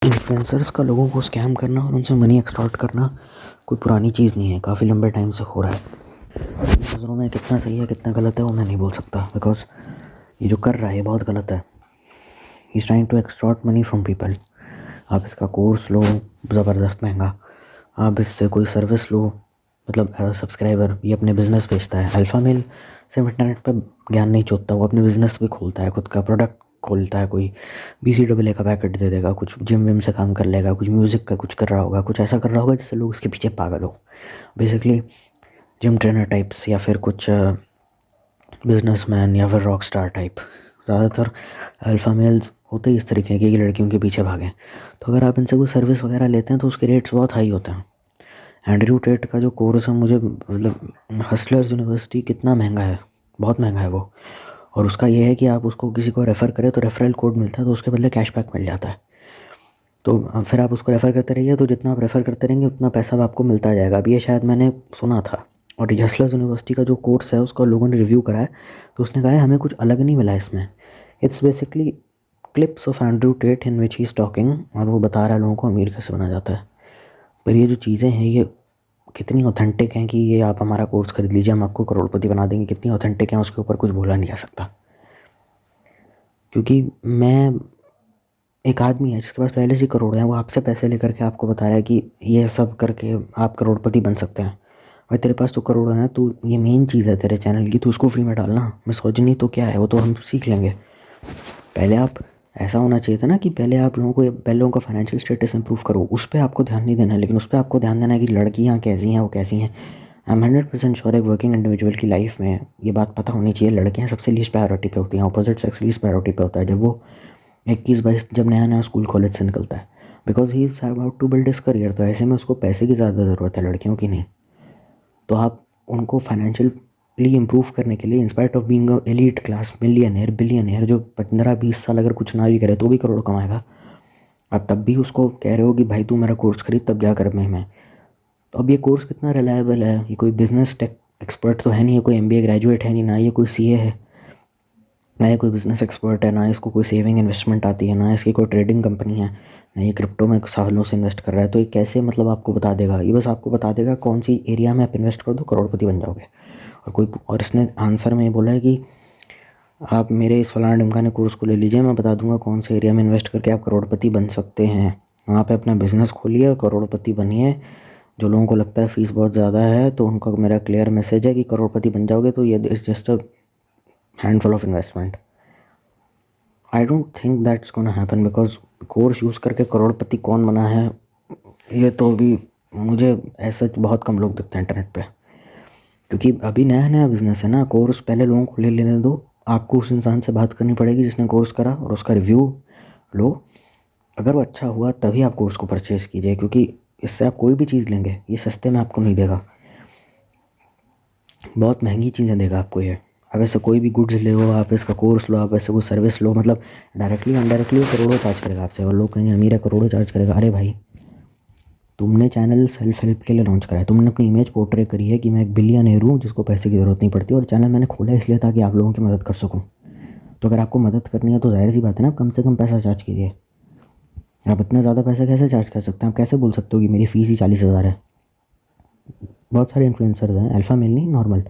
Influencers का लोगों को स्कैम करना और उनसे मनी एक्सटॉर्ट करना कोई पुरानी चीज़ नहीं है, काफ़ी लंबे टाइम से हो रहा है। मेरी नज़रों में कितना सही है कितना गलत है वो मैं नहीं बोल सकता, बिकॉज ये जो कर रहा है ये बहुत गलत है। He is trying to extort money from people. आप इसका कोर्स लो ज़बरदस्त महंगा, आप इससे कोई सर्विस लो, मतलब एज सब्सक्राइबर ये अपने बिज़नेस बेचता है। अल्फ़ा मेल सिर्फ इंटरनेट पर ज्ञान नहीं चोतता, वो अपने बिज़नेस भी खोलता है, खुद का प्रोडक्ट खोलता है। कोई BCAA का पैकेट दे देगा, कुछ जिम विम से काम कर लेगा, कुछ म्यूज़िक का कुछ कर रहा होगा, कुछ ऐसा कर रहा होगा जिससे लोग उसके पीछे पागल हो। बेसिकली जिम ट्रेनर टाइप्स या फिर कुछ बिजनेसमैन या फिर रॉक स्टार टाइप। ज़्यादातर अल्फ़ा मेल्स होते ही इस तरीके के कि लड़कियों के पीछे भागें। तो अगर आप इनसे कोई सर्विस वगैरह लेते हैं तो उसके रेट्स बहुत हाई होते हैं। एंड्रयू टेट का जो कोर्स है, मुझे मतलब हसलर्स यूनिवर्सिटी कितना महंगा है, बहुत महंगा है वो। और उसका ये है कि आप उसको किसी को रेफ़र करें तो रेफरल कोड मिलता है, तो उसके बदले कैशबैक मिल जाता है। तो फिर आप उसको रेफ़र करते रहिए, तो जितना आप रेफ़र करते रहेंगे उतना पैसा आपको मिलता जाएगा। अब ये शायद मैंने सुना था। और हसलर्स यूनिवर्सिटी का जो कोर्स है उसका लोगों ने रिव्यू करा है, तो उसने कहा है हमें कुछ अलग नहीं मिला इसमें। It's basically clips of Andrew Tate in which he is talking, और वो बता रहा है लोगों को अमीर कैसे बना जाता है। पर ये जो चीज़ें हैं ये कितनी ऑथेंटिक हैं कि ये आप हमारा कोर्स खरीद लीजिए हम आपको करोड़पति बना देंगे, कितनी ऑथेंटिक हैं उसके ऊपर कुछ बोला नहीं जा सकता। क्योंकि मैं एक आदमी है जिसके पास पहले से करोड़ हैं, वो आपसे पैसे लेकर के आपको बता रहा है कि ये सब करके आप करोड़पति बन सकते हैं। भाई तेरे पास तो करोड़ हैं, तो ये मेन चीज़ है तेरे चैनल की, तो उसको फ्री में डालना। मिसोजिनी तो क्या है, वो तो हम सीख लेंगे। पहले आप ऐसा होना चाहिए था ना कि पहले आप लोगों को पहले लोगों का फाइनेंशियल स्टेटस इंप्रूव करो, उस पर आपको ध्यान नहीं देना है। लेकिन उस पर आपको ध्यान देना है कि लड़कियाँ कैसी हैं, वो कैसी हैं। आई एम 100% श्योर एक वर्किंग इंडिविजुअल की लाइफ में ये बात पता होनी चाहिए, लड़कियाँ सबसे लीस्ट प्रायोरिटी पे होती हैं, अपोजिट सेक्स लीस्ट प्रायोरिटी पे होता है जब वो 21-22 जब नया नया स्कूल कॉलेज से निकलता है। Because he is about to build his career, तो ऐसे में उसको पैसे की ज़्यादा ज़रूरत है, लड़कियों की नहीं। तो आप उनको फाइनेंशियली इम्प्रूव करने के लिए, in spite of being elite class millionaire billionaire, जो 15-20 साल अगर कुछ ना भी करे तो भी करोड़ कमाएगा, आप तब भी उसको कह रहे हो कि भाई तू मेरा कोर्स खरीद तब जा कर मैं। तो अब ये कोर्स कितना रिलायबल है? ये कोई बिजनेस टेक एक्सपर्ट तो है नहीं, ये कोई MBA ग्रेजुएट है नहीं, ना ये कोई CA है, ना ये कोई बिजनेस एक्सपर्ट है, ना इसको कोई सेविंग इन्वेस्टमेंट आती है, ना इसकी कोई ट्रेडिंग कंपनी है, ना ये क्रिप्टो में सालों से इन्वेस्ट कर रहा है। तो ये कैसे मतलब आपको बता देगा? ये बस आपको बता देगा कौन सी एरिया में आप इन्वेस्ट कर दो करोड़पति बन जाओगे। और इसने आंसर में ये बोला है कि आप मेरे इस फलाना ढिमकाने कोर्स को ले लीजिए, मैं बता दूंगा कौन से एरिया में इन्वेस्ट करके आप करोड़पति बन सकते हैं। वहाँ पे अपना बिजनेस खोलिए और करोड़पति बनिए। जो लोगों को लगता है फ़ीस बहुत ज़्यादा है, तो उनका मेरा क्लियर मैसेज है कि करोड़पति बन जाओगे तो ये it's just a handful of investment. I don't think that's gonna happen, because course use करके करोड़पति कौन बना है ये तो भी मुझे ऐसा बहुत कम लोग दिखते हैं इंटरनेट पे। क्योंकि अभी नया नया बिजनेस है ना, कोर्स पहले लोगों को ले लेने दो। आपको उस इंसान से बात करनी पड़ेगी जिसने कोर्स करा, और उसका रिव्यू लो। अगर वो अच्छा हुआ तभी आप कोर्स को परचेज़ कीजिए, क्योंकि इससे आप कोई भी चीज़ लेंगे ये सस्ते में आपको नहीं देगा, बहुत महंगी चीज़ें देगा आपको ये। आप ऐसे कोई भी गुड्स ले लो, आप इसका कोर्स लो, आप ऐसे कोई सर्विस लो, मतलब डायरेक्टली अनडायरेक्टली वो करोड़ों चार्ज करेगा आपसे। और लोग कहेंगे अमीर है करोड़ों चार्ज करेगा। अरे भाई, तुमने चैनल सेल्फ हेल्प के लिए लॉन्च करा है, तुमने अपनी इमेज पोर्ट्रे करी है कि मैं एक बिलियनेयर हूँ जिसको पैसे की ज़रूरत नहीं पड़ती, और चैनल मैंने खोला इसलिए ताकि आप लोगों की मदद कर सकूँ। तो अगर आपको मदद करनी है तो जाहिर सी बात है ना, कम से कम पैसा चार्ज कीजिए। आप इतना ज़्यादा पैसा कैसे चार्ज कर सकते हैं? आप कैसे बोल सकते हो कि मेरी फ़ीस ही 40,000 है? बहुत सारे इन्फ्लुएंसर्स हैं, अल्फ़ा मेल नहीं, नॉर्मल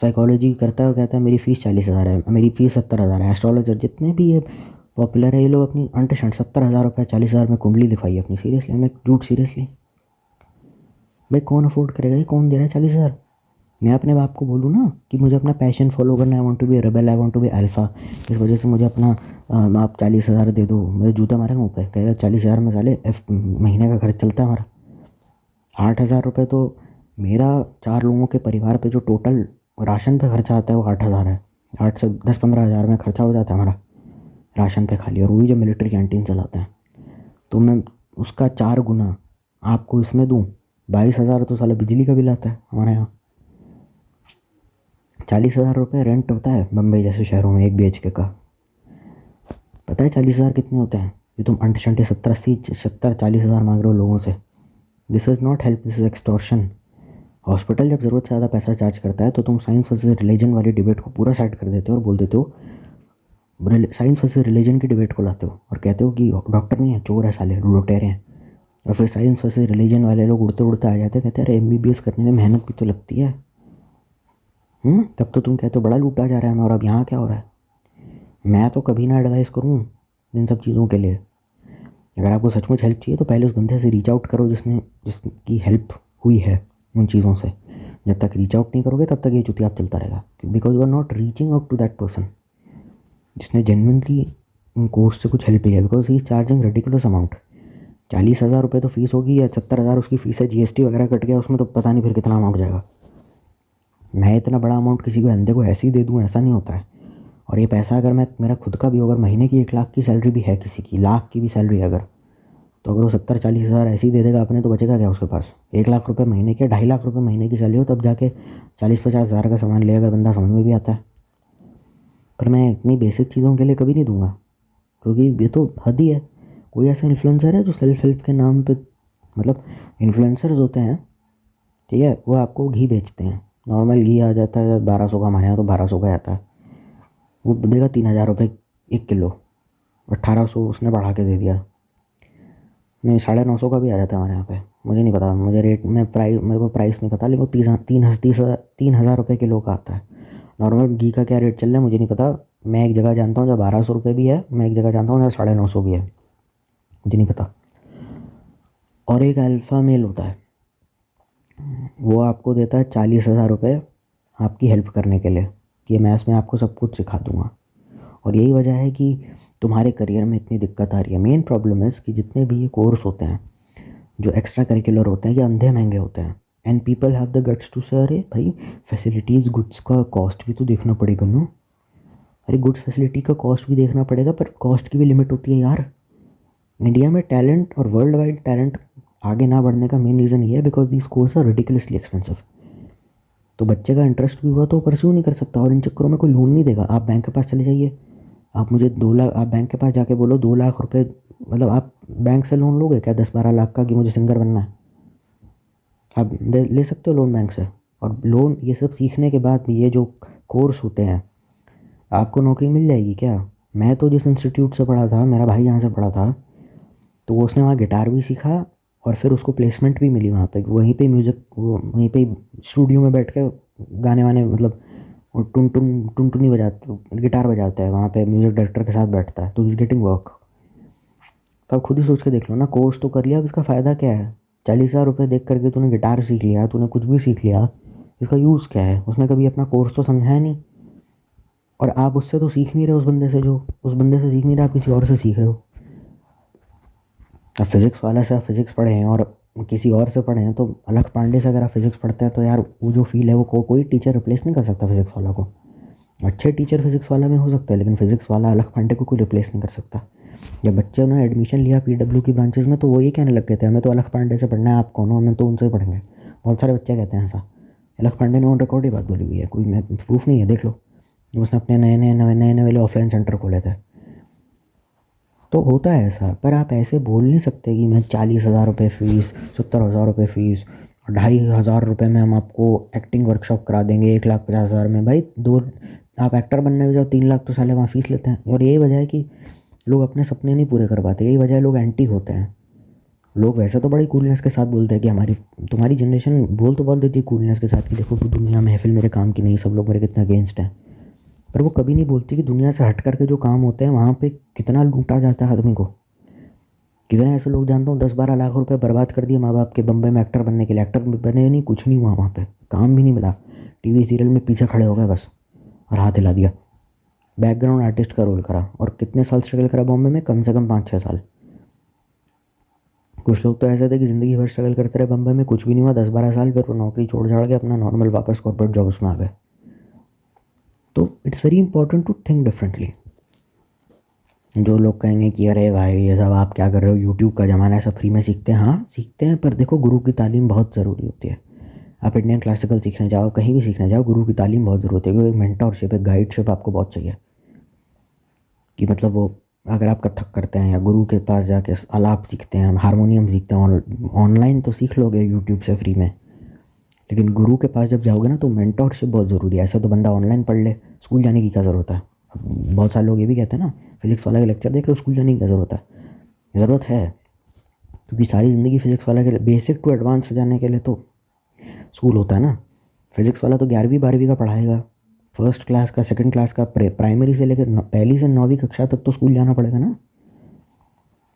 साइकोलॉजी करता है और कहता है मेरी फ़ीस 40,000 है, मेरी फ़ीस 70,000 है। एस्ट्रोलॉजर जितने भी ये पॉपुलर है, ये लोग अपनी अंट शंट 70,000 रुपये 40,000 में कुंडली दिखाई अपनी। सीरियसली, मैं झूठ सीरियसली भाई, कौन अफोर्ड करेगा? ये कौन दे रहा है 40,000? मैं अपने बाप को बोलूँ ना कि मुझे अपना पैशन फॉलो करना है, I want to be rebel, I want to be alpha, इस वजह से मुझे अपना आप 40,000 दे दो, मेरे जूता मारेगा मुँह पे, कहेगा 40,000 में साले महीने का खर्च चलता है हमारा। 8,000 रुपये तो मेरा 4 लोगों के परिवार पे जो टोटल राशन पे खर्चा आता है वो 8,000 है। 8 से 10-15 हज़ार में खर्चा हो जाता है हमारा राशन पे खाली, और वो भी जब मिलिट्री कैंटीन चलाते हैं। तो मैं उसका 4 गुना आपको इसमें दूँ, 22,000 तो साला बिजली का बिल आता है हमारे यहाँ। 40,000 रुपये रेंट होता है बम्बई जैसे शहरों में 1 BHK का। पता है 40,000 कितने होते हैं? ये तुम अंट शंटे 70-80-70-40,000 मांग रहे हो लोगों से। This is not help, this is extortion. Hospital जब ज़रूरत से ज़्यादा पैसा चार्ज करता है तो तुम साइंस वर्सेस रिलीजन वाली डिबेट को पूरा साइड कर देते हो और बोल देते हो साइंस वर्सेस रिलीजन की डिबेट को लाते हो और कहते हो कि डॉक्टर नहीं है, चोर है साले, लुटेरे हैं। और फिर साइंस वर्सेस रिलीजन वाले लोग उड़ते उड़ते आ जाते हैं, कहते हैं अरे एमबीबीएस करने में मेहनत भी तो लगती है। तब तो तुम कहते हो बड़ा लूटा जा रहा है हमें, और अब यहाँ क्या हो रहा है। मैं तो कभी ना एडवाइस करूँ इन सब चीज़ों के लिए। अगर आपको सचमुच हेल्प चाहिए तो पहले उस बंदे से रीच आउट करो जिसकी हेल्प हुई है उन चीज़ों से। जब तक रीच आउट नहीं करोगे तब तक ये चुतियाप चलता रहेगा, because you are not reaching out to that person जिसने जेन्युइनली उन कोर्स से कुछ हेल्प लिया, because he is charging ridiculous amount. 40,000 रुपये तो फीस होगी, या 70,000 उसकी फ़ीस है, जीएसटी वगैरह कट गया उसमें, तो पता नहीं फिर कितना अमाउंट जाएगा। मैं इतना बड़ा अमाउंट किसी को अंधे को ऐसे ही दे दूँ, ऐसा नहीं होता है। और ये पैसा अगर मेरा खुद का भी हो, अगर महीने की 1 लाख की सैलरी भी है किसी की, लाख की भी सैलरी है अगर, तो अगर वो 70-40 हज़ार ऐसे ही दे देगा अपने, तो बचेगा क्या उसके पास। 1 लाख रुपये महीने के, 2.5 लाख रुपये महीने की सैलरी हो, तब जाके 40-50 हज़ार का सामान ले अगर बंदा, समझ में भी आता है। पर मैं इतनी बेसिक चीज़ों के लिए कभी नहीं दूंगा, क्योंकि ये तो हद ही है। कोई ऐसा इन्फ्लुएंसर है जो सेल्फ हेल्प के नाम पे, मतलब इन्फ्लुएंसर्स होते हैं, ठीक है, वो आपको घी बेचते हैं। नॉर्मल घी आ जाता है 1200 का, हमारे यहाँ तो 1200 का आता है। वो देगा 3,000 रुपये 1 किलो, 1800 उसने बढ़ा के दे दिया। नहीं, 950 का भी आ जाता है हमारे यहाँ पे। मुझे नहीं पता, मुझे रेट में मेरे को प्राइस नहीं पता, लेकिन वो 3,000 रुपये किलो का आता है। नॉर्मल घी का क्या रेट चल रहा है मुझे नहीं पता। मैं एक जगह जानता हूँ जहाँ 1200 रुपये भी है, मैं एक जगह जानता हूँ जहाँ 950 भी है, मुझे नहीं पता। और एक अल्फ़ा मेल होता है, वो आपको देता है 40,000 रुपये आपकी हेल्प करने के लिए, कि मैं इसमें आपको सब कुछ सिखा दूँगा। और यही वजह है कि तुम्हारे करियर में इतनी दिक्कत आ रही है। मेन प्रॉब्लम है कि जितने भी ये कोर्स होते हैं जो एक्स्ट्रा करिकुलर होते हैं, ये अंधे महंगे होते हैं। And people have the guts to say, अरे भाई फैसिलिटीज़, गुड्स का कॉस्ट भी तो देखना पड़ेगा ना। अरे गुड्स फैसिलिटी का कॉस्ट भी देखना पड़ेगा, पर कॉस्ट की भी लिमिट होती है यार। इंडिया में टैलेंट और वर्ल्ड वाइड टैलेंट आगे ना बढ़ने का मेन रीज़न ये है because these course are ridiculously expensive. तो बच्चे का इंटरेस्ट भी हुआ तो परस्यू नहीं कर सकता, और इन चक्करों में कोई लोन नहीं देगा। आप बैंक के पास चले जाइए, आप मुझे 2 लाख, आप बैंक के पास जाके बोलो 2 लाख रुपए, मतलब आप बैंक से लोन लोगे क्या 10-12 लाख का, कि मुझे सिंगर बनना है। आप ले सकते हो लोन बैंक से। और लोन, ये सब सीखने के बाद भी ये जो कोर्स होते हैं, आपको नौकरी मिल जाएगी क्या। मैं तो जिस इंस्टीट्यूट से पढ़ा था, मेरा भाई जहाँ से पढ़ा था, तो वो उसने वहाँ गिटार भी सीखा और फिर उसको प्लेसमेंट भी मिली वहाँ पे। वहीं पे म्यूज़िक, वो वहीं पे स्टूडियो में बैठ के गाने वाने, मतलब वो टुनटुनी बजाता, गिटार बजाता है वहाँ पे, म्यूज़िक डायरेक्टर के साथ बैठता है, तो इज़ गेटिंग वर्क। तो आप खुद ही सोच के देख लो ना, कोर्स तो कर लिया, अब इसका फ़ायदा क्या है। 40,000 रुपये देख करके तूने गिटार सीख लिया, तूने कुछ भी सीख लिया, इसका यूज़ क्या है। उसने कभी अपना कोर्स तो समझाया नहीं। और आप उससे तो सीख नहीं रहे, उस बंदे से, जो उस बंदे से सीख नहीं रहे, आप किसी और से सीख रहे हो। अब फिज़िक्स वाला से आप फिज़िक्स पढ़े हैं और किसी और से पढ़े हैं, तो अलख पांडे से अगर आप फिज़िक्स पढ़ते हैं, तो यार वो जो फील है वो कोई टीचर रिप्लेस नहीं कर सकता फिज़िक्स वाला को। अच्छे टीचर फिज़िक्स वाला में हो सकता है, लेकिन फिज़िक्स वाला अलख पांडे को कोई रिप्लेस नहीं कर सकता। जब बच्चे उन्होंने एडमिशन लिया पीडब्ल्यू की ब्रांचेस में, तो वो ये कहने लग गए थे हमें तो अलख पांडे से पढ़ना है, आप कौन हो, हमें तो उनसे पढ़ेंगे। बहुत सारे बच्चे कहते हैं ऐसा। अलख पांडे ने ऑन रिकॉर्ड ही बात बोली हुई है, कोई मैं प्रूफ नहीं है, देख लो। उसने अपने नए वाले ऑफलाइन सेंटर खोले थे। तो होता है ऐसा, पर आप ऐसे बोल नहीं सकते कि मैं 40,000 रुपये फ़ीस, 70,000 रुपये फ़ीस, 2,500 रुपये में हम आपको एक्टिंग वर्कशॉप करा देंगे 1,50,000 में। भाई दो, आप एक्टर बनने में जाओ 3 लाख तो साले वहाँ फ़ीस लेते हैं। और यही वजह है कि लोग अपने सपने नहीं पूरे कर पाते, यही वजह है लोग एंटी होते हैं। लोग वैसे तो बड़ी कूलनेस के साथ बोलते हैं कि तुम्हारी जनरेशन बोल तो बहुत देती है कूलनेस के साथ कि देखो दुनिया महफिल मेरे काम की नहीं, सब लोग मेरे कितने अगेंस्ट हैं। पर वो कभी नहीं बोलती कि दुनिया से हट करके जो काम होते हैं वहाँ पे कितना लूटा जाता है आदमी को। कितने ऐसे लोग जानता हूँ 10-12 लाख रुपए बर्बाद कर दिए माँ बाप के बम्बई में एक्टर बनने के लिए। एक्टर बने नहीं, कुछ नहीं हुआ वहाँ पे, काम भी नहीं मिला, टीवी सीरियल में पीछे खड़े हो गए बस और हाथ हिला दिया। बैकग्राउंड आर्टिस्ट का रोल करा, और कितने साल स्ट्रगल करा बॉम्बे में, कम से कम 5-6 साल। कुछ लोग तो ऐसे थे कि ज़िंदगी भर स्ट्रगल करते रहे बम्बई में, कुछ भी नहीं हुआ, 10-12 साल, फिर वो नौकरी छोड़ छाड़ के अपना नॉर्मल वापस कॉर्पोरेट जॉब्स में आ गए। तो it's very important to think differently. जो लोग कहेंगे कि अरे भाई ये सब आप क्या कर रहे हो, यूट्यूब का ज़माना है, सब फ्री में सीखते हैं। हाँ सीखते हैं, पर देखो गुरु की तालीम बहुत ज़रूरी होती है। आप इंडियन क्लासिकल सीखने जाओ, कहीं भी सीखने जाओ, गुरु की तालीम बहुत ज़रूरत है, क्योंकि एक मेंटरशिप, एक गाइडशिप आपको बहुत चाहिए। कि मतलब वो, अगर आप कथक करते हैं या गुरु के पास जाके आलाप सीखते हैं, हारमोनियम सीखते हैं, ऑनलाइन तो सीख लोगे यूट्यूब से फ्री में, लेकिन गुरु के पास जब जाओगे ना, तो मेंटरशिप बहुत ज़रूरी है। ऐसा तो बंदा ऑनलाइन पढ़ ले, स्कूल जाने की क्या ज़रूरत है। बहुत सारे लोग ये भी कहते हैं ना, फिज़िक्स वाला का लेक्चर देख लो, स्कूल जाने की क्या ज़रूरत है। ज़रूरत है, क्योंकि सारी ज़िंदगी फिज़िक्स वाला के बेसिक टू एडवांस जाने के लिए तो स्कूल होता है ना। फिज़िक्स वाला तो 11वीं 12वीं का पढ़ाएगा, फर्स्ट क्लास का, सेकंड क्लास का, प्राइमरी से लेकर पहली से 9वीं कक्षा तक तो स्कूल जाना पड़ेगा ना।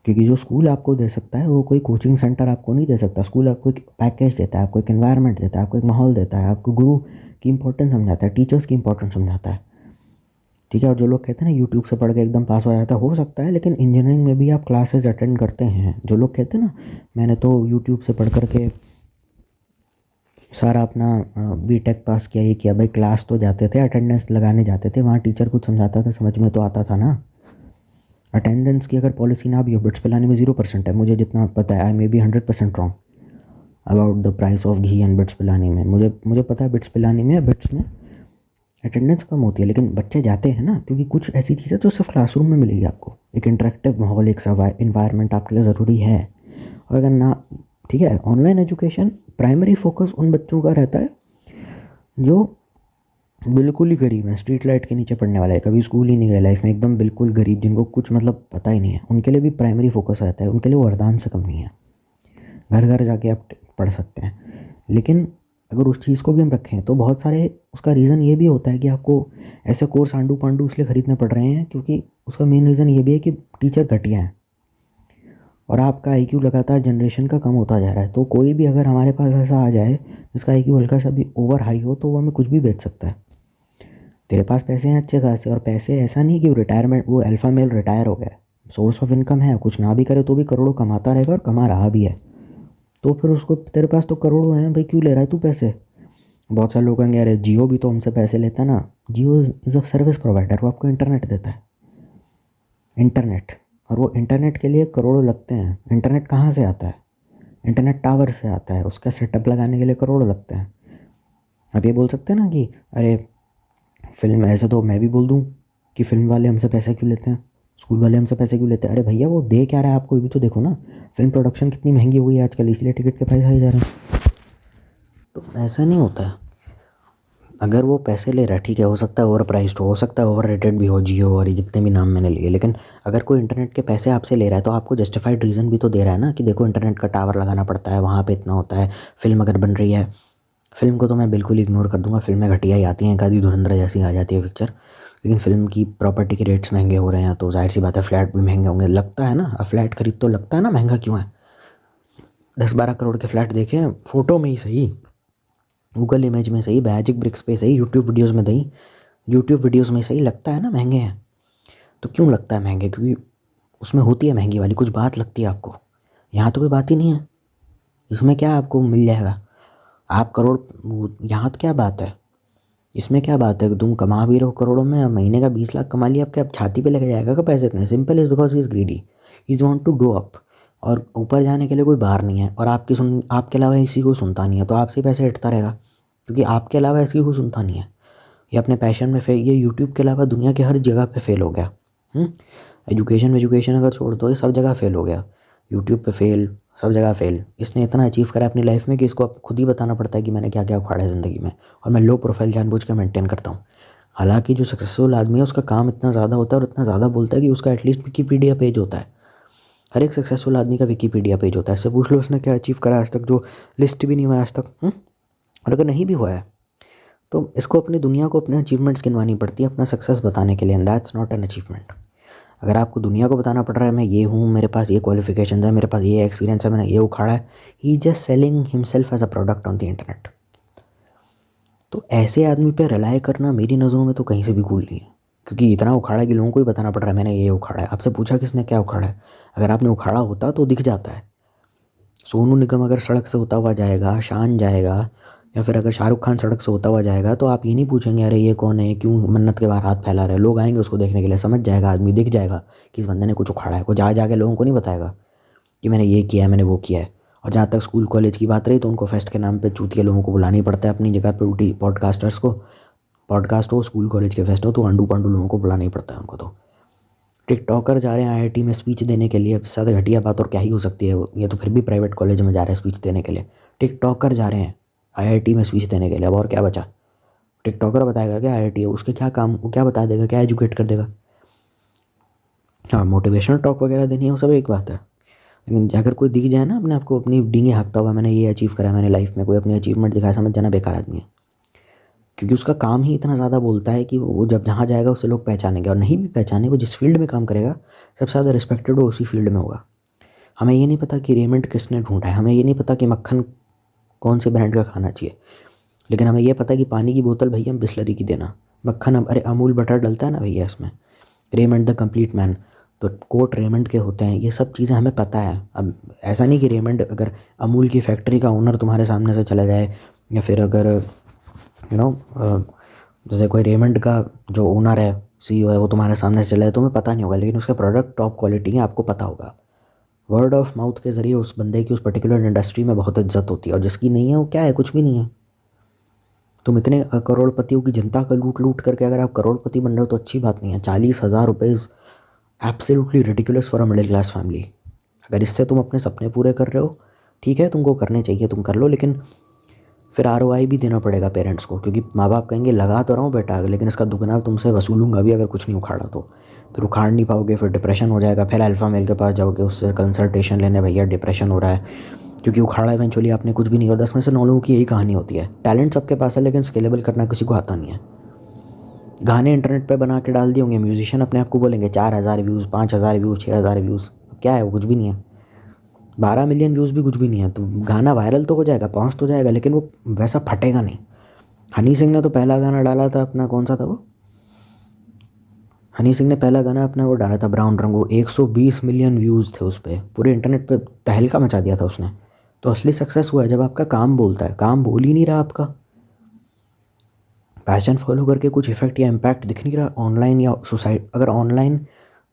क्योंकि जो स्कूल आपको दे सकता है वो कोई कोचिंग सेंटर आपको नहीं दे सकता। स्कूल आपको एक पैकेज देता है, आपको एक एनवायरनमेंट देता है, आपको एक माहौल देता है, आपको गुरु की इंपॉर्टेंस समझाता है, टीचर्स की इंपॉर्टेंस समझाता है। ठीक है। और जो लोग कहते हैं ना यूट्यूब से पढ़ के एकदम पास हो जाता है, हो सकता है, लेकिन इंजीनियरिंग में भी आप क्लासेस अटेंड करते हैं। जो लोग कहते हैं ना मैंने तो यूट्यूब से पढ़ करके सारा अपना बीटेक पास किया, ये किया, भाई क्लास तो जाते थे, अटेंडेंस लगाने जाते थे, वहाँ टीचर कुछ समझाता था, समझ में तो आता था ना। अटेंडेंस की अगर पॉलिसी ना भी हो, बिट्स पिलाने में 0% है, मुझे जितना पता है। I may be 100% wrong about the price of ghee and BITS Pilani में। मुझे पता है बिट्स पिलानी में, बिट्स में अटेंडेंस कम होती है, लेकिन बच्चे जाते हैं ना, क्योंकि कुछ ऐसी चीज़ें जो सिर्फ क्लासरूम में मिलेगी आपको। एक इंटरेक्टिव माहौल, एक इन्वायरमेंट आपके लिए ज़रूरी है। और अगर ना, ठीक है, ऑनलाइन एजुकेशन प्राइमरी फोकस उन बच्चों का रहता है जो बिल्कुल ही गरीब है, स्ट्रीट लाइट के नीचे पढ़ने वाला है, कभी स्कूल ही नहीं गए लाइफ में, एकदम बिल्कुल गरीब, जिनको कुछ मतलब पता ही नहीं है, उनके लिए भी प्राइमरी फोकस रहता है। उनके लिए वो वरदान से कम नहीं है, घर घर जाके आप पढ़ सकते हैं। लेकिन अगर उस चीज़ को भी हम रखें तो बहुत सारे, उसका रीज़न ये भी होता है कि आपको ऐसे कोर्स आंडू पांडू इसलिए ख़रीदने पड़ रहे हैं, क्योंकि उसका मेन रीज़न ये भी है कि टीचर घटिया हैं और आपका आईक्यू लगातार जनरेशन का कम होता जा रहा है। तो कोई भी अगर हमारे पास ऐसा आ जाए जिसका आईक्यू हल्का सा भी ओवर हाई हो, तो वो हमें कुछ भी बेच सकता है। तेरे पास पैसे हैं अच्छे खासे, और पैसे ऐसा नहीं कि वो रिटायरमेंट, वो अल्फ़ा मेल रिटायर हो गया, सोर्स ऑफ इनकम है, कुछ ना भी करे तो भी करोड़ों कमाता रहेगा और कमा रहा भी है। तो फिर उसको, तेरे पास तो करोड़ों हैं भाई, क्यों ले रहा है तू पैसे। बहुत सारे लोग कहेंगे अरे जियो भी तो हमसे पैसे लेता है ना। जियो इज़ अ सर्विस प्रोवाइडर, वो आपको इंटरनेट देता है, इंटरनेट। और वो इंटरनेट के लिए करोड़ों लगते हैं। इंटरनेट कहाँ से आता है? इंटरनेट टावर से आता है, उसका सेटअप लगाने के लिए करोड़ों लगते हैं। आप ये बोल सकते हैं ना कि अरे फिल्म, ऐसे तो मैं भी बोल दूँ कि फिल्म वाले हमसे पैसे क्यों लेते हैं, स्कूल वाले हमसे पैसे क्यों लेते हैं। अरे भैया वो दे क्या रहा है आपको, ये भी तो देखो ना। फिल्म प्रोडक्शन कितनी महंगी हो गई है आजकल, इसलिए टिकट के पैसे खाए जा रहे हैं। तो ऐसा नहीं होता है। अगर वो पैसे ले रहा है, ठीक है, हो सकता है ओवर प्राइस्ड हो सकता है ओवर रेटेड भी हो, जियो और ये जितने भी नाम मैंने लिए, लेकिन अगर कोई इंटरनेट के पैसे आपसे ले रहा है तो आपको जस्टिफाइड रीज़न भी तो दे रहा है ना, कि देखो इंटरनेट का टावर लगाना पड़ता है, वहाँ पे इतना होता है, फिल्म अगर बन रही है। फिल्म को तो मैं बिल्कुल इग्नोर कर दूंगा, फिल्में घटिया ही आती हैं, एक आधी धुरंधर जैसी आ जाती है पिक्चर। लेकिन फिल्म की प्रॉपर्टी के रेट्स महंगे हो रहे हैं तो जाहिर सी बात है फ्लैट भी महंगे होंगे, लगता है ना। अब फ्लैट खरीद तो लगता है ना महंगा क्यों है। 10-12 करोड़ के फ्लैट देखे हैं फ़ोटो में ही सही, गूगल इमेज में सही, मैजिक ब्रिक्स पे सही, यूट्यूब वीडियोज़ में सही, लगता है ना महंगे हैं। तो क्यों लगता है महंगे? क्योंकि उसमें होती है महंगी वाली कुछ बात लगती है आपको। यहाँ तो कोई बात ही नहीं है, इसमें क्या आपको मिल जाएगा, आप करोड़, यहाँ तो क्या बात है, इसमें क्या बात है कि तुम कमा भी रहो करोड़ों में, महीने का 20 लाख कमा लिया, आपके आप छाती पे लेके जाएगा का पैसे इतने। Simple is because he is greedy, is want to go up. और ऊपर जाने के लिए कोई बाहर नहीं है, और आपके अलावा किसी को सुनता नहीं है, तो आपसे पैसे हटता रहेगा, क्योंकि आपके अलावा किसी को सुनता नहीं है। ये अपने पैशन में फेल, ये यूट्यूब के अलावा दुनिया के हर जगह पे फेल हो गया। एजुकेशन अगर छोड़ दो, ये सब जगह फेल हो गया, यूट्यूब पे फेल, सब जगह फेल। इसने इतना अचीव करा अपनी लाइफ में कि इसको अब खुद ही बताना पड़ता है कि मैंने क्या क्या उखाड़ा है ज़िंदगी में, और मैं लो प्रोफाइल जानबूझ के मेंटेन करता हूँ। हालांकि जो सक्सेसफुल आदमी है उसका काम इतना ज़्यादा होता है और इतना ज़्यादा बोलता है कि उसका एटलीस्ट विकीपीडिया पेज होता है। हर एक सक्सेसफुल आदमी का विकीपीडिया पेज होता है, इससे पूछ लो उसने क्या अचीव करा आज तक, जो लिस्ट भी नहीं हुआ आज तक। और अगर नहीं भी हुआ है तो इसको अपनी दुनिया को अपने अचीवमेंट्स गिनवानी पड़ती है अपना सक्सेस बताने के लिए, and that's not an achievement. अगर आपको दुनिया को बताना पड़ रहा है मैं ये हूँ, मेरे पास ये क्वालिफिकेशन है, मेरे पास ये एक्सपीरियंस है, मैंने ये उखाड़ा है, he just selling himself as a product on the internet. तो ऐसे आदमी पे रिलाई करना मेरी नज़रों में तो कहीं से भी कूल नहीं है, क्योंकि इतना उखाड़ा है कि लोगों को ही बताना पड़ रहा है मैंने ये उखाड़ा है। आपसे पूछा किसने क्या उखाड़ा है? अगर आपने उखाड़ा होता तो दिख जाता है। सोनू निगम अगर सड़क से होता हुआ जाएगा, शान जाएगा, या फिर अगर शाहरुख खान सड़क से होता हुआ जाएगा, तो आप ये नहीं पूछेंगे अरे ये कौन है, क्यों मन्नत के बाहर हाथ फैला रहे हैं। लोग आएंगे उसको देखने के लिए, समझ जाएगा आदमी, दिख जाएगा कि इस बंदे ने कुछ उखाड़ा है। वो जा जाके लोगों को नहीं बताएगा कि मैंने ये किया है, मैंने वो किया है। और जहाँ तक स्कूल कॉलेज की बात रही, तो उनको फेस्ट के नाम पे चूतिया लोगों को बुलाना ही पड़ता है अपनी जगह पे, उल्टी पॉडकास्टर्स को। पॉडकास्ट हो, स्कूल कॉलेज के फेस्ट हो, तो अंडू पांडू लोगों को बुलाना ही पड़ता है उनको। तो टिकटॉकर जा रहे हैं आईआईटी में स्पीच देने के लिए, इससे ज़्यादा घटिया बात और क्या ही हो सकती है। ये तो फिर भी प्राइवेट कॉलेज में जा रहे हैं स्पीच देने के लिए, टिकटॉकर जा रहे हैं आईआईटी में स्पीच देने के लिए, अब और क्या बचा। टिकटॉकर बताएगा क्या IIT है, उसके क्या काम, वो क्या बता देगा, क्या एजुकेट कर देगा। हाँ, मोटिवेशनल टॉक वगैरह देनी है वो सब एक बात है, लेकिन अगर कोई दिख जाए ना अपने आपको अपनी डींगे हाँकता हुआ, मैंने ये अचीव करा, मैंने लाइफ में कोई अपनी अचीवमेंट दिखाया, समझ जाना बेकार आदमी है। क्योंकि उसका काम ही इतना ज़्यादा बोलता है कि वो जब जहाँ जाएगा उसे लोग पहचानेंगे, और नहीं भी पहचाने, वो जिस फील्ड में काम करेगा सबसे ज़्यादा रिस्पेक्टेड वो उसी फील्ड में होगा। हमें ये नहीं पता कि रेमंड किसने ढूंढा है, हमें ये नहीं पता कि मक्खन कौन से ब्रांड का खाना चाहिए, लेकिन हमें ये पता कि पानी की बोतल भैया हम बिस्लरी की देना, मक्खन अब अरे अमूल बटर डलता है ना भैया इसमें, रेमंड द कंप्लीट मैन, तो कोट रेमंड के होते हैं, ये सब चीज़ें हमें पता है। अब ऐसा नहीं कि रेमंड अगर अमूल की फैक्ट्री का ओनर तुम्हारे सामने से चला जाए, या फिर अगर यू नो जैसे कोई रेमंड का जो ओनर है, CEO है, वो तुम्हारे सामने से चला जाए, तुम्हें पता नहीं होगा, लेकिन उसके प्रोडक्ट टॉप क्वालिटी है, आपको पता होगा। वर्ड ऑफ माउथ के ज़रिए उस बंदे की उस पर्टिकुलर इंडस्ट्री में बहुत इज्जत होती है, और जिसकी नहीं है वो क्या है, कुछ भी नहीं है। तुम इतने करोड़पतियों की जनता का लूट लूट करके अगर आप करोड़पति बन रहे हो तो अच्छी बात नहीं है। 40,000 रुपये is absolutely ridiculous for a middle class family. अगर इससे तुम अपने सपने पूरे कर रहे हो, ठीक है, तुमको करने चाहिए, तुम कर लो, लेकिन फिर ROI भी देना पड़ेगा पेरेंट्स को, क्योंकि माँ बाप कहेंगे लगा तो रहा हूँ बेटा, लेकिन इसका दुगना तुमसे वसूलूंगा भी अगर कुछ नहीं उखाड़ा तो। फिर उखाड़ नहीं पाओगे, फिर डिप्रेशन हो जाएगा, फिर अल्फ़ा मेल के पास जाओगे, उससे कंसल्टेशन लेने, भैया डिप्रेशन हो रहा है, क्योंकि उखाड़ा इवेंचुअली आपने कुछ भी नहीं, और 10 में से 9 लोगों की यही कहानी होती है। टैलेंट सबके पास है, लेकिन स्केलेबल करना किसी को आता नहीं है। गाने इंटरनेट पे बना के डाल दिए होंगे, म्यूजिशियन अपने आप को बोलेंगे 4,000 व्यूज़, 5,000 व्यूज़, 6,000 व्यूज़, क्या है वो, कुछ भी नहीं है। 12 मिलियन व्यूज़ भी कुछ भी नहीं है। तो गाना वायरल तो हो जाएगा, पहुँच तो जाएगा, लेकिन वो वैसा फटेगा नहीं। हनी सिंह ने तो पहला गाना डाला था अपना, कौन सा था वो, हनी सिंह ने पहला गाना अपना वो डाला था ब्राउन रंगो, 120 मिलियन व्यूज़ थे उस पर, पूरे इंटरनेट पे तहलका मचा दिया था उसने। तो असली सक्सेस हुआ है जब आपका काम बोलता है, काम बोल ही नहीं रहा आपका, पैशन फॉलो करके कुछ इफेक्ट या इम्पैक्ट दिख नहीं रहा ऑनलाइन या सोसाइटी। अगर ऑनलाइन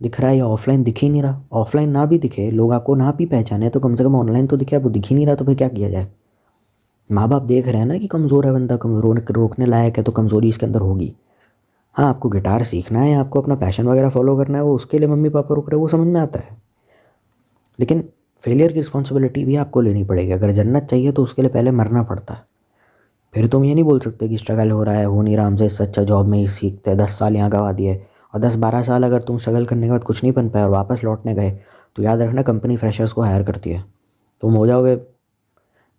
दिख रहा है या ऑफलाइन दिख ही नहीं रहा, ऑफलाइन ना भी दिखे, लोग आपको ना भी पहचाने, तो कम से कम ऑनलाइन तो दिखे, वो दिख ही नहीं रहा, तो फिर क्या किया जाए। माँ बाप देख रहे हैं ना कि कमज़ोर है बंदा, कमज़ोर रोकने लायक है, तो कमज़ोरी इसके अंदर होगी। हाँ, आपको गिटार सीखना है, आपको अपना पैशन वगैरह फॉलो करना है, वो उसके लिए मम्मी पापा रोक रहे हैं, वो समझ में आता है, लेकिन फेलियर की रिस्पॉन्सिबिलिटी भी आपको लेनी पड़ेगी। अगर जन्नत चाहिए तो उसके लिए पहले मरना पड़ता है। फिर तुम ये नहीं बोल सकते कि स्ट्रगल हो रहा है, हो नहीं रहा, हमसे इससे अच्छा जॉब में ही सीखते हैं, 10 साल यहाँ गवा दिए, और 10-12 साल अगर तुम स्ट्रगल करने के बाद कुछ नहीं बन पाए और वापस लौटने गए, तो याद रखना कंपनी फ्रेशर्स को हायर करती है। तुम हो जाओगे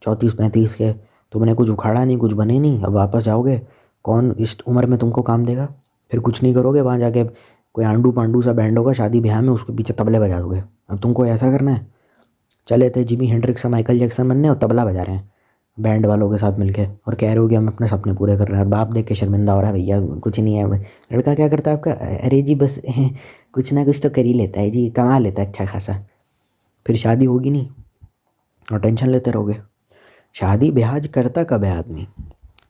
34-35 के, तुमने कुछ उखाड़ा नहीं, कुछ बने नहीं, अब वापस जाओगे, कौन इस उम्र में तुमको काम देगा। फिर कुछ नहीं करोगे, वहाँ जाके कोई आंडू पांडू सा बैंड होगा शादी ब्याह में, उसके पीछे तबले बजा दोगे। अब तुमको ऐसा करना है, चले थे जिमी हेंड्रिक्स या माइकल जैक्सन बनने, और तबला बजा रहे हैं बैंड वालों के साथ मिलके, और कह रहे हो कि हम अपने सपने पूरे कर रहे हैं, और बाप देख के शर्मिंदा हो रहा है, भैया कुछ नहीं है। लड़का क्या करता है आपका, अरे जी बस कुछ ना कुछ तो कर ही लेता है जी, कमा लेता है अच्छा खासा। फिर शादी होगी नहीं और टेंशन लेते रहोगे। शादी ब्याज करता कब है आदमी,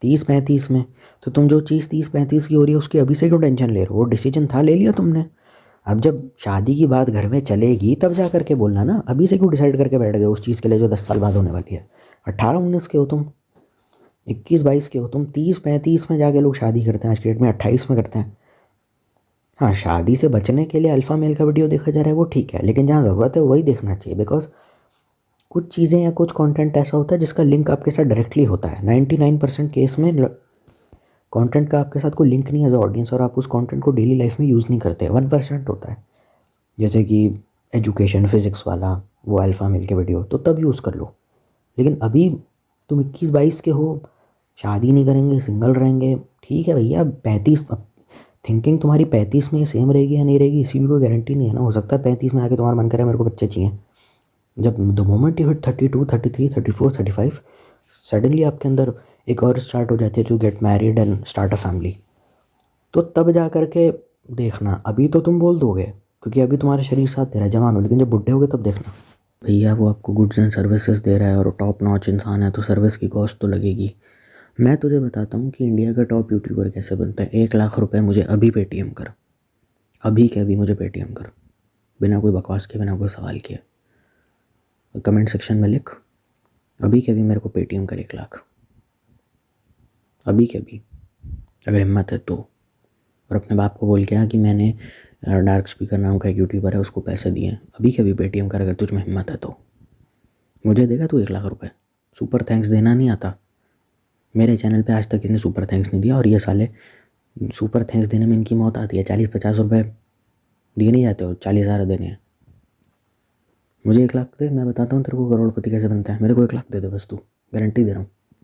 30-35 में। तो तुम जो चीज़ 30-35 की हो रही है उसकी अभी से क्यों टेंशन ले रहे हो, वो डिसीजन था, ले लिया तुमने। अब जब शादी की बात घर में चलेगी तब जा करके बोलना ना, अभी से क्यों डिसाइड करके बैठ गए उस चीज़ के लिए जो 10 साल बाद होने वाली है। 18-19 के हो तुम, 21-22 के हो तुम, 30-35 में जाके लोग शादी करते हैं आज के डेट में, 28 में करते हैं। हाँ, शादी से बचने के लिए अल्फ़ा मेल का वीडियो देखा जा रहा है वो ठीक है, लेकिन जहाँ ज़रूरत है वही देखना चाहिए, बिकॉज कुछ चीज़ें या कुछ कंटेंट ऐसा होता है जिसका लिंक आपके साथ डायरेक्टली होता है। 99% केस में कंटेंट का आपके साथ कोई लिंक नहीं है एज ऑडियंस, और आप उस कंटेंट को डेली लाइफ में यूज़ नहीं करते, 1% होता है, जैसे कि एजुकेशन फिज़िक्स वाला वो अल्फ़ा मेल के वीडियो, तो तब यूज़ कर लो। लेकिन अभी तुम 21-22 के हो, शादी नहीं करेंगे, सिंगल रहेंगे, ठीक है भैया, 35 थिंकिंग तुम्हारी 35 में सेम रहेगी या नहीं रहेगी इसी की कोई गारंटी नहीं है ना। हो सकता है 35 में आके तुम्हारा मन करे मेरे को बच्चे चाहिए, जब the moment you hit 32, 33, 34, 35, suddenly आपके अंदर एक और स्टार्ट हो जाती है to get married and start a family, तो तब जा करके देखना। अभी तो तुम बोल दोगे क्योंकि अभी तुम्हारा शरीर साथ दे रहा है, जवान हो, लेकिन जब बुढ़े होगे तब देखना। भैया वो आपको गुड्स एंड सर्विसेज दे रहा है और टॉप नॉच इंसान है, तो सर्विस की कॉस्ट तो लगेगी। मैं तुझे बताता हूँ कि इंडिया का टॉप यूट्यूबर कैसे बनता है। 1 लाख रुपए मुझे अभी पेटीएम कर, अभी के अभी मुझे पेटीएम कर, बिना कोई बकवास के, बिना कोई सवाल किए, कमेंट सेक्शन में लिख, अभी के अभी मेरे को पेटीएम कर 1 लाख, अभी के अभी, अगर हिम्मत है तो। और अपने बाप को बोल के कि मैंने डार्क स्पीकर नाम का एक यूट्यूबर है उसको पैसे दिए, अभी के अभी पेटीएम कर, अगर तुझ में हिम्मत है तो। मुझे देगा तू 1 लाख रुपए, सुपर थैंक्स देना नहीं आता, मेरे चैनल पे आज तक इसने सुपर थैंक्स नहीं दिया, और ये साले सुपर थैंक्स देने में इनकी मौत आती है। 40-50 रुपये दिए नहीं जाते, हो 40,000 देने हैं। मुझे 1 लाख दे, मैं बताता हूँ तेरे को करोड़पति कैसे बनता है। मेरे को 1 लाख दे दे बस, तू, गारंटी दे रहा हूँ।